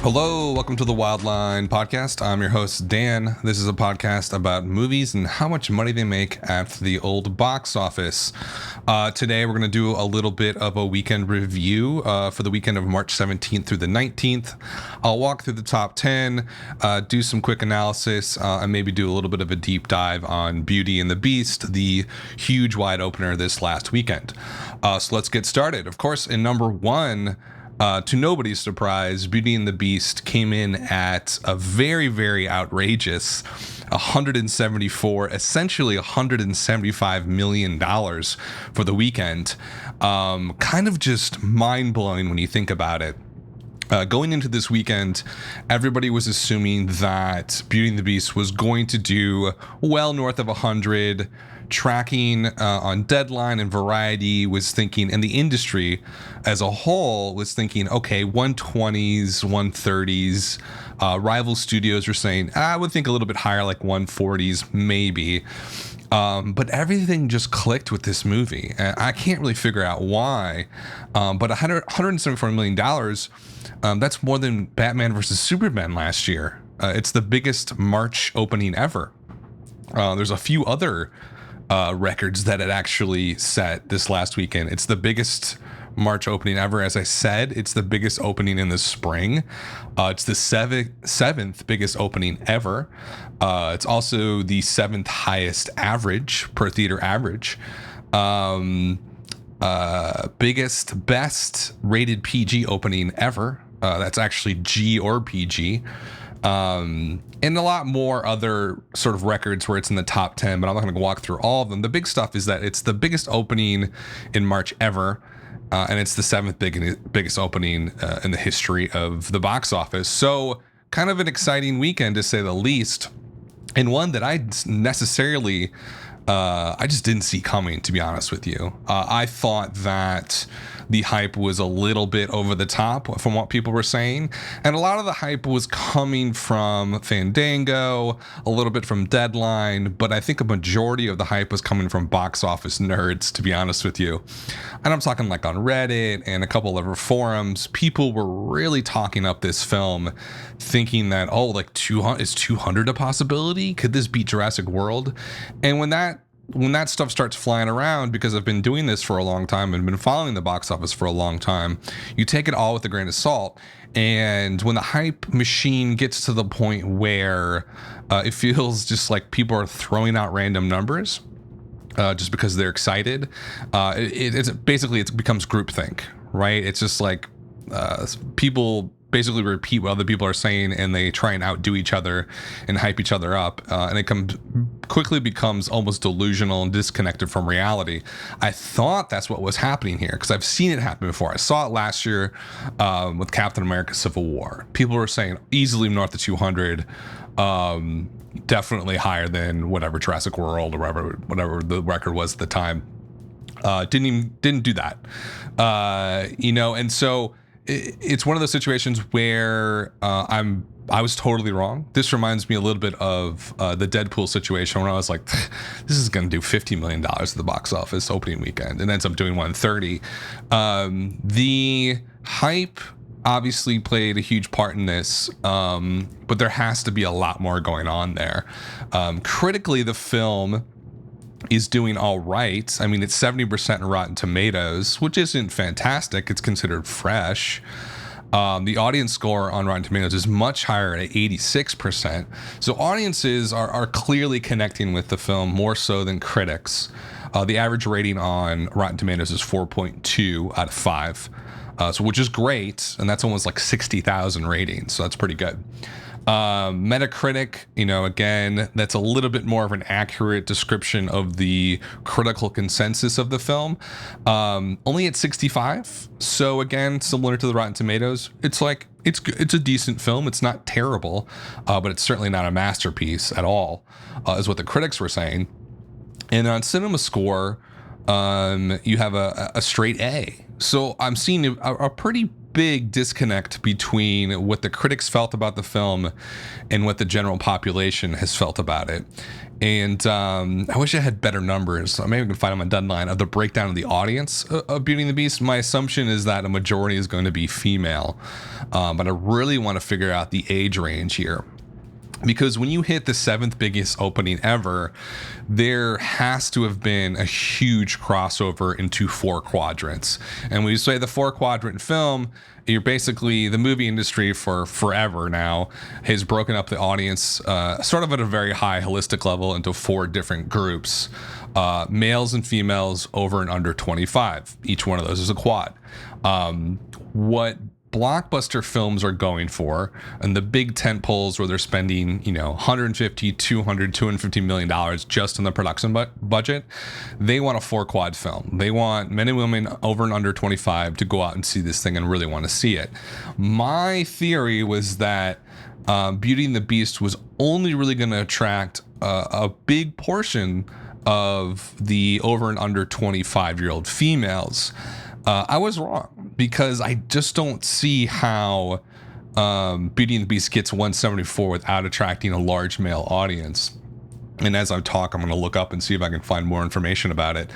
Hello, welcome to the Wildline Podcast. I'm your host, Dan. This is a podcast about movies and how much money they make at the old box office. Today, we're going to do a little bit of a weekend review for the weekend of March 17th through the 19th. I'll walk through the top 10, do some quick analysis, and maybe do a little bit of a deep dive on Beauty and the Beast, the huge wide opener this last weekend. So let's get started. Of course, in number one, to nobody's surprise, Beauty and the Beast came in at a very, very outrageous 174, essentially $175 million for the weekend. Kind of just mind-blowing when you think about it. Going into this weekend, everybody was assuming that Beauty and the Beast was going to do well north of 100. Tracking on Deadline and Variety was thinking, and the industry as a whole was thinking, okay, 120s, 130s. Rival studios were saying, I would think a little bit higher, like 140s, maybe. But everything just clicked with this movie. And I can't really figure out why. But $174 million, that's more than Batman versus Superman last year. It's the biggest March opening ever. There's a few other records that it actually set this last weekend. It's the biggest March opening ever. As I said, it's the biggest opening in the spring. It's the seventh biggest opening ever. It's also the seventh highest average per theater average. Best rated PG opening ever. That's actually G or PG. And a lot more other sort of records where it's in the top 10, but I'm not going to walk through all of them. The big stuff is that it's the biggest opening in March ever, and it's the seventh biggest opening in the history of the box office. So kind of an exciting weekend, to say the least, and one that I just didn't see coming, to be honest with you. I thought that the hype was a little bit over the top from what people were saying. And a lot of the hype was coming from Fandango, a little bit from Deadline, but I think a majority of the hype was coming from box office nerds, to be honest with you. And I'm talking like on Reddit and a couple of forums. People were really talking up this film, thinking that, oh, like 200 is 200 a possibility? Could this beat Jurassic World? And when that stuff starts flying around, because I've been doing this for a long time and been following the box office for a long time, you take it all with a grain of salt. And when the hype machine gets to the point where it feels just like people are throwing out random numbers just because they're excited, it becomes groupthink, right? It's just like people basically repeat what other people are saying, and they try and outdo each other and hype each other up, and it quickly becomes almost delusional and disconnected from reality. I thought that's what was happening here, because I've seen it happen before. I saw it last year with Captain America Civil War. People were saying easily north of 200, definitely higher than whatever Jurassic World or whatever the record was at the time. Didn't do that, and so it's one of those situations where I was totally wrong. This reminds me a little bit of the Deadpool situation, where I was like, this is going to do $50 million at the box office opening weekend, and ends up doing 130. The hype obviously played a huge part in this, but there has to be a lot more going on there. Critically, the film is doing all right. I mean, it's 70% in Rotten Tomatoes, which isn't fantastic. It's considered fresh. The audience score on Rotten Tomatoes is much higher at 86%. So audiences are clearly connecting with the film more so than critics. The average rating on Rotten Tomatoes is 4.2 out of 5, so which is great, and that's almost like 60,000 ratings, so that's pretty good. Metacritic, again, that's a little bit more of an accurate description of the critical consensus of the film. Only at 65. So again, similar to the Rotten Tomatoes, it's like, it's a decent film. It's not terrible, but it's certainly not a masterpiece at all, is what the critics were saying. And on Cinema Score, you have a straight A. So I'm seeing a pretty big disconnect between what the critics felt about the film and what the general population has felt about it. And I wish I had better numbers. Maybe we can find them on Deadline of the breakdown of the audience of Beauty and the Beast. My assumption is that a majority is going to be female, but I really want to figure out the age range here. Because when you hit the 7th biggest opening ever, there has to have been a huge crossover into 4 quadrants. And when you say the 4-quadrant film, you're basically, the movie industry for forever now has broken up the audience sort of at a very high holistic level into 4 different groups. Males and females over and under 25. Each one of those is a quad. What blockbuster films are going for, and the big tent poles where they're spending, 150, 200, 250 million dollars just on the production budget, they want a 4-quad film. They want men and women over and under 25 to go out and see this thing and really want to see it. My theory was that Beauty and the Beast was only really going to attract a big portion of the over and under 25-year-old females. I was wrong, because I just don't see how Beauty and the Beast gets 174 without attracting a large male audience. And as I talk, I'm going to look up and see if I can find more information about it.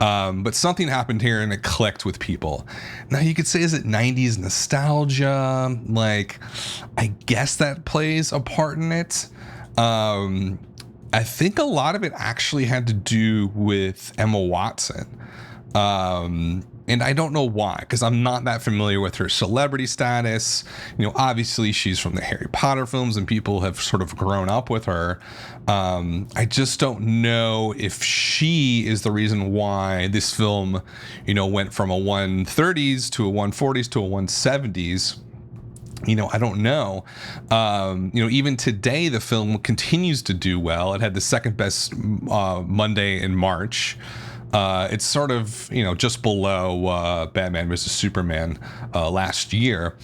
But something happened here and it clicked with people. Now you could say, is it 90s nostalgia? Like, I guess that plays a part in it. I think a lot of it actually had to do with Emma Watson. And I don't know why, because I'm not that familiar with her celebrity status. Obviously she's from the Harry Potter films and people have sort of grown up with her. I just don't know if she is the reason why this film, went from a 130s to a 140s to a 170s. I don't know. Even today, the film continues to do well. It had the 2nd best Monday in March. It's sort of, just below Batman vs. Superman last year.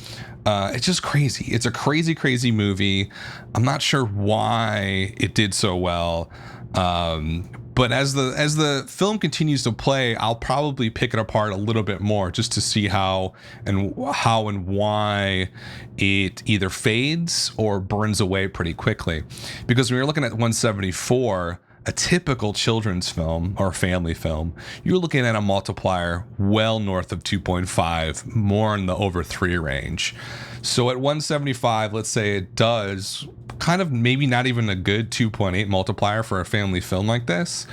It's just crazy. It's a crazy, crazy movie. I'm not sure why it did so well. But as the film continues to play, I'll probably pick it apart a little bit more just to see how and why it either fades or burns away pretty quickly. Because when you're looking at 174, a typical children's film or family film, you're looking at a multiplier well north of 2.5, more in the over 3 range. So at 175, let's say it does kind of maybe not even a good 2.8 multiplier for a family film like this,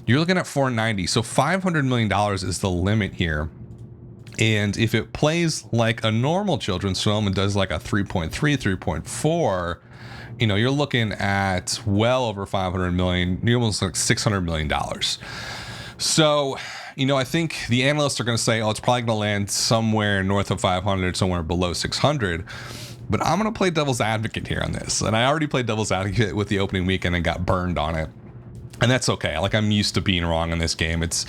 you're looking at 490. So $500 million is the limit here. And if it plays like a normal children's film and does like a 3.3, 3.4, you're looking at well over 500 million, you're almost like $600 million. So, I think the analysts are going to say, it's probably going to land somewhere north of 500, somewhere below 600. But I'm going to play devil's advocate here on this. And I already played devil's advocate with the opening weekend and got burned on it. And that's okay. Like, I'm used to being wrong in this game. It's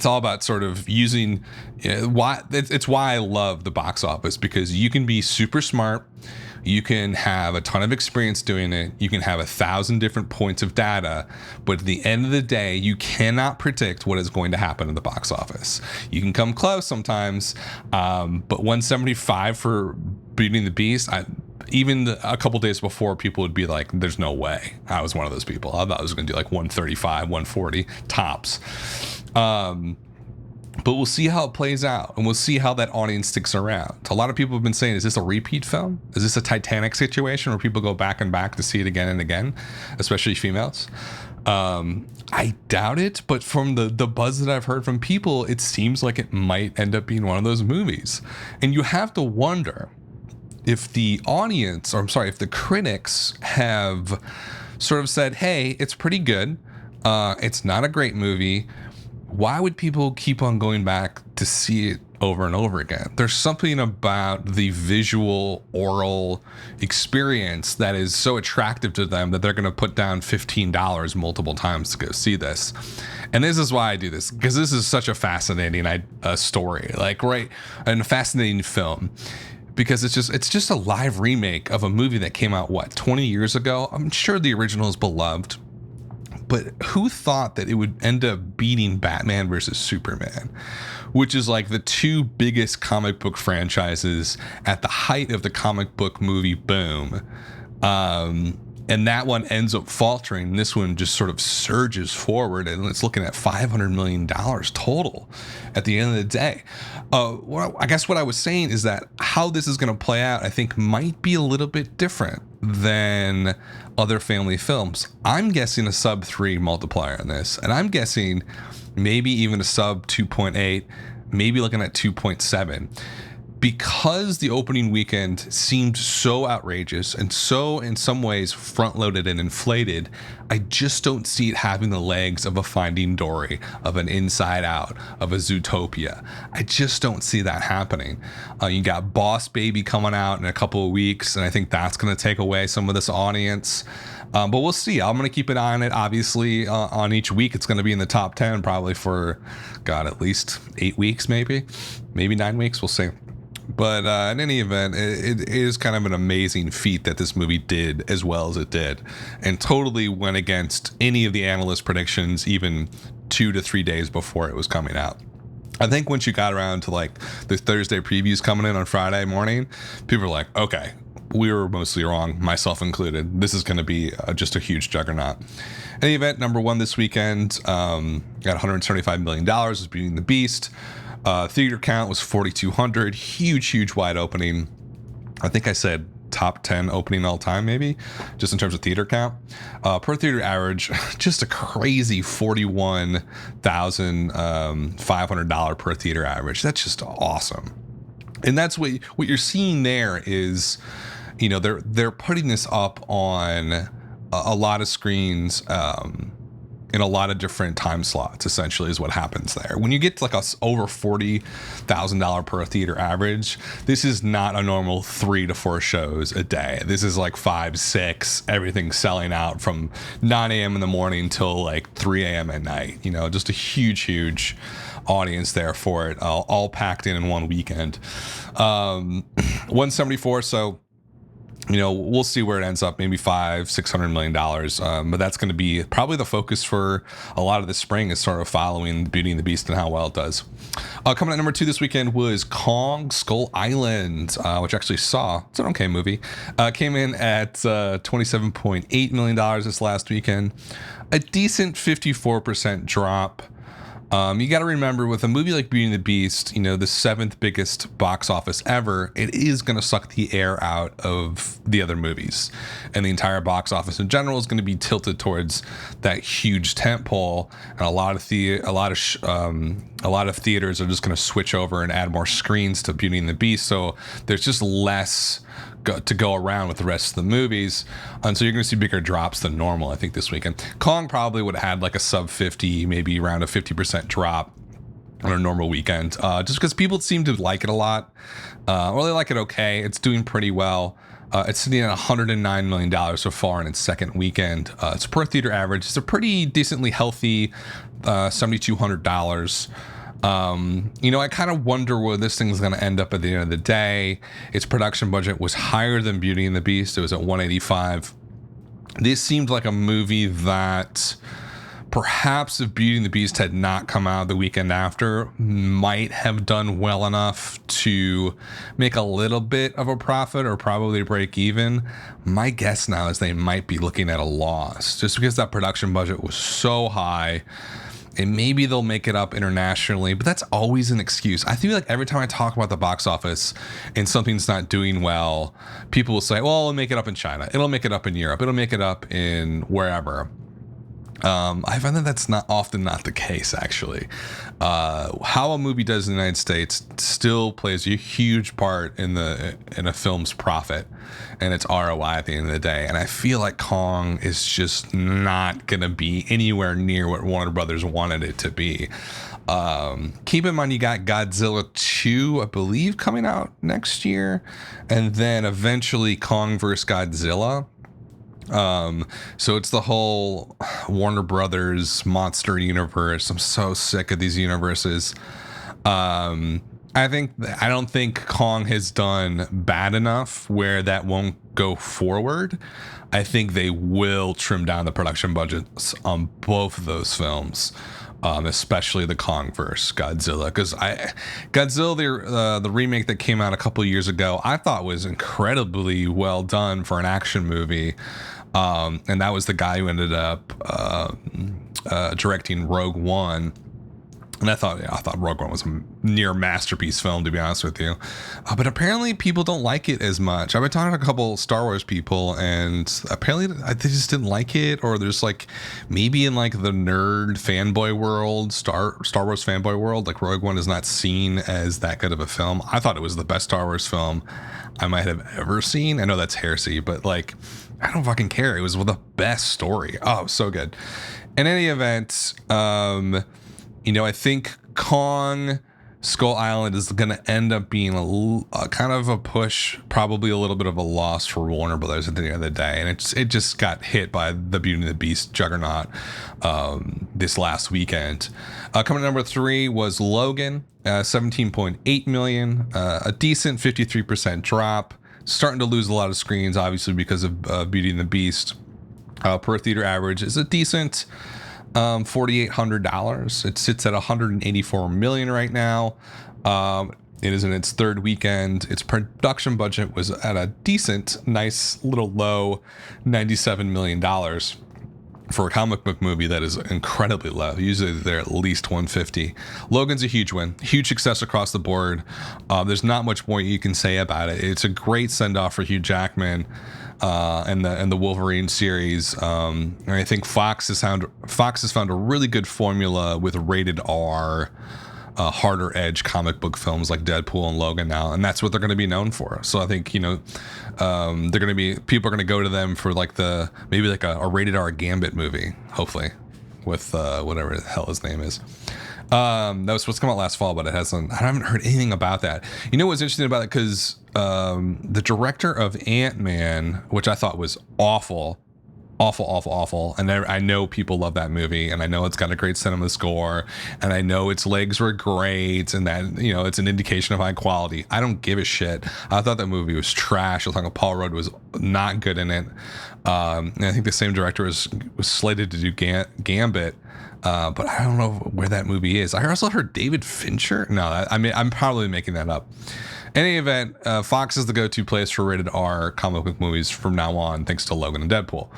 all about sort of using why I love the box office, because you can be super smart. You can have a ton of experience doing it. You can have 1,000 different points of data, but at the end of the day, you cannot predict what is going to happen in the box office. You can come close sometimes, but 175 for Beauty and the Beast, a couple days before, people would be like, there's no way. I was one of those people. I thought I was going to do like 135, 140 tops. But we'll see how it plays out, and we'll see how that audience sticks around. A lot of people have been saying, is this a repeat film? Is this a Titanic situation where people go back and back to see it again and again, especially females? I doubt it, but from the buzz that I've heard from people, it seems like it might end up being one of those movies. And you have to wonder if the critics have sort of said, hey, it's pretty good. It's not a great movie. Why would people keep on going back to see it over and over again? There's something about the visual oral experience that is so attractive to them that they're going to put down $15 multiple times to go see this. And this is why I do this, because this is such a fascinating story, and a fascinating film. Because it's just a live remake of a movie that came out 20 years ago. I'm sure the original is beloved, But who thought that it would end up beating Batman versus Superman, which is like the two biggest comic book franchises at the height of the comic book movie boom. And that one ends up faltering. This one just sort of surges forward, and it's looking at $500 million total at the end of the day. I guess what I was saying is that how this is going to play out, I think, might be a little bit different than other family films. I'm guessing a sub 3 multiplier on this, and I'm guessing maybe even a sub 2.8, maybe looking at 2.7. Because the opening weekend seemed so outrageous and so, in some ways, front-loaded and inflated, I just don't see it having the legs of a Finding Dory, of an Inside Out, of a Zootopia. I just don't see that happening. You got Boss Baby coming out in a couple of weeks, and I think that's going to take away some of this audience. But we'll see. I'm going to keep an eye on it. Obviously, on each week, it's going to be in the top 10 probably for, at least 8 weeks, maybe 9 weeks. We'll see. But in any event, it is kind of an amazing feat that this movie did as well as it did, and totally went against any of the analyst predictions even 2 to 3 days before it was coming out. I think once you got around to like the Thursday previews coming in on Friday morning, people were like, okay, we were mostly wrong, myself included. This is going to be just a huge juggernaut. In the event, number one this weekend, got $175 million, was Beauty and the Beast. Theater count was 4,200. Huge wide opening. I think I said top 10 opening all time, maybe, just in terms of theater count. Per theater average, just a crazy $41,500 per theater average. That's just awesome. And that's what you're seeing there is, they're putting this up on a lot of screens, in a lot of different time slots, essentially, is what happens there. When you get to like over $40,000 per theater average, this is not a normal 3 to 4 shows a day. This is like 5, 6, everything selling out from 9 a.m. in the morning till like 3 a.m. at night. Just a huge audience there for it, all packed in one weekend. 174, so we'll see where it ends up, maybe $500-600 million. But that's going to be probably the focus for a lot of the spring, is sort of following Beauty and the Beast and how well it does. Coming at number 2 this weekend was Kong Skull Island, which I actually saw. It's an okay movie. Came in at $27.8 million this last weekend. A decent 54% drop. You got to remember, with a movie like Beauty and the Beast, the 7th biggest box office ever, it is going to suck the air out of the other movies, and the entire box office in general is going to be tilted towards that huge tentpole, and a lot of theaters are just going to switch over and add more screens to Beauty and the Beast, so there's just less to go around with the rest of the movies, and so you're going to see bigger drops than normal, I think, this weekend. Kong probably would have had like a sub 50, maybe around a 50% drop on a normal weekend, just because people seem to like it a lot, or they like it okay. It's doing pretty well. It's sitting at $109 million so far in its second weekend. It's per theater average. It's a pretty decently healthy $7,200. I kind of wonder where this thing's going to end up at the end of the day. Its production budget was higher than Beauty and the Beast. It was at $185. This seemed like a movie that perhaps if Beauty and the Beast had not come out the weekend after, might have done well enough to make a little bit of a profit or probably break even. My guess now is they might be looking at a loss, just because that production budget was so high. And maybe they'll make it up internationally, but that's always an excuse. I feel like every time I talk about the box office and something's not doing well, people will say, well, it'll make it up in China. It'll make it up in Europe. It'll make it up in wherever. I find that that's not the case, actually. How a movie does in the United States still plays a huge part in a film's profit and its ROI at the end of the day. And I feel like Kong is just not going to be anywhere near what Warner Brothers wanted it to be. Keep in mind, you got Godzilla 2, I believe, coming out next year, and then eventually Kong vs. Godzilla. So it's the whole Warner Brothers monster universe. I'm so sick of these universes. I don't think Kong has done bad enough where that won't go forward. I think they will trim down the production budgets on both of those films, especially the Kong versus Godzilla. Because Godzilla, the remake that came out a couple years ago, I thought was incredibly well done for an action movie. And that was the guy who ended up directing Rogue One. And I thought Rogue One was a near masterpiece film, to be honest with you. But apparently people don't like it as much. I've been talking to a couple Star Wars people, and apparently they just didn't like it. Or there's like, maybe in like the nerd fanboy world, Star Wars fanboy world, like Rogue One is not seen as that good of a film. I thought it was the best Star Wars film I might have ever seen. I know that's heresy, but like, I don't fucking care. It was the best story. Oh, so good. In any event, I think Kong Skull Island is going to end up being a kind of a push, probably a little bit of a loss for Warner Brothers at the end of the day. And it just got hit by the Beauty and the Beast juggernaut this last weekend. Coming at number 3 was Logan, 17.8 million, a decent 53% drop. Starting to lose a lot of screens, obviously, because of Beauty and the Beast. Per theater average is a decent $4,800. It sits at 184 million right now. It is in its third weekend. Its production budget was at a decent, nice little low $97 million for a comic book movie that is incredibly low. Usually they're at least 150. Logan's a huge win, huge success across the board. There's not much more you can say about it. It's a great send off for Hugh Jackman and the Wolverine series. And I think Fox has found a really good formula with rated R, harder edge comic book films like Deadpool and Logan now, and that's what they're going to be known for. So I think people are going to go to them for like maybe like a rated R Gambit movie, hopefully, with whatever the hell his name is. That was supposed to come out last fall, but I haven't heard anything about that. You know what's interesting about it? Because the director of Ant-Man, which I thought was awful, and I know people love that movie, and I know it's got a great cinema score, and I know its legs were great, and that it's an indication of high quality. I don't give a shit. I thought that movie was trash. I thought Paul Rudd was not good in it, and I think the same director was slated to do Gambit. But I don't know where that movie is. I also heard David Fincher. No, I'm probably making that up. In any event, Fox is the go-to place for rated R comic book movies from now on, thanks to Logan and Deadpool.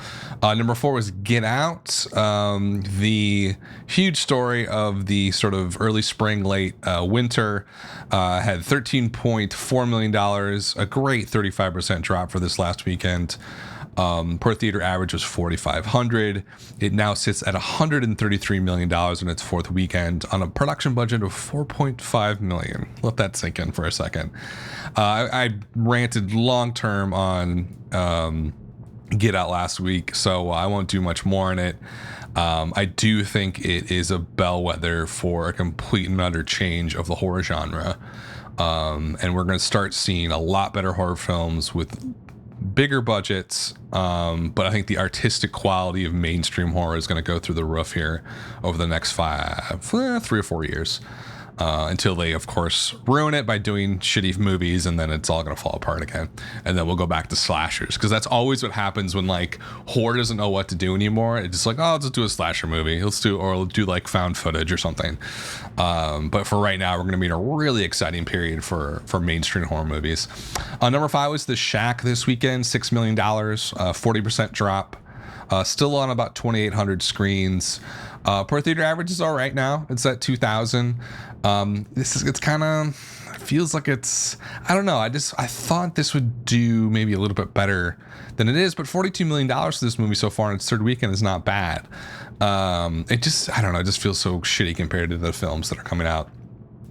Number 4 was Get Out, the huge story of the sort of early spring, late winter. Had $13.4 million, a great 35% drop for this last weekend. Per theater average was $4,500. It now sits at $133 million in its fourth weekend on a production budget of $4.5 million. Let that sink in for a second. I ranted long term on Get Out last week, so I won't do much more on it. I do think it is a bellwether for a complete and utter change of the horror genre. And we're going to start seeing a lot better horror films with bigger budgets, but I think the artistic quality of mainstream horror is going to go through the roof here over the next 3 or 4 years, until they, of course, ruin it by doing shitty movies, and then it's all going to fall apart again, and then we'll go back to slashers, because that's always what happens when like horror doesn't know what to do anymore. It's just like, oh, let's do a slasher movie, let's do like found footage or something. But for right now, we're going to be in a really exciting period for mainstream horror movies. Number 5 was The Shack this weekend, $6 million, 40% drop. Still on about 2,800 screens. Per theater average is all right now. It's at 2,000. It's kind of feels like I don't know. I thought this would do maybe a little bit better than it is, but $42 million for this movie so far in its third weekend is not bad. I don't know. It just feels so shitty compared to the films that are coming out.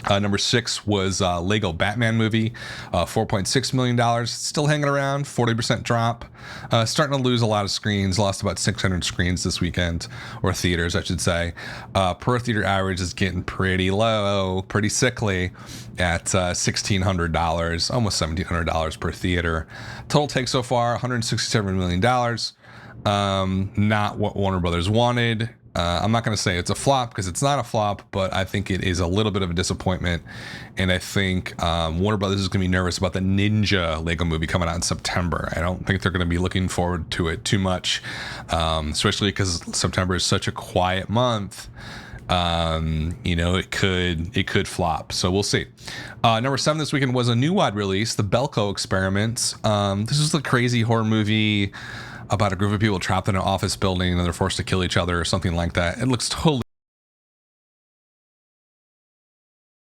Number 6 was Lego Batman movie, $4.6 million. Still hanging around, 40% drop. Starting to lose a lot of screens. Lost about 600 screens this weekend, or theaters, I should say. Per theater average is getting pretty low, pretty sickly at $1,600, almost $1,700 per theater. Total take so far, $167 million. Not what Warner Brothers wanted. I'm not going to say it's a flop because it's not a flop, but I think it is a little bit of a disappointment. And I think Warner Brothers is going to be nervous about the Ninja Lego movie coming out in September. I don't think they're going to be looking forward to it too much, especially because September is such a quiet month. It could flop. So we'll see. Number 7 this weekend was a new wide release, The Belko Experiments. This is the crazy horror movie about a group of people trapped in an office building and they're forced to kill each other or something like that. It looks totally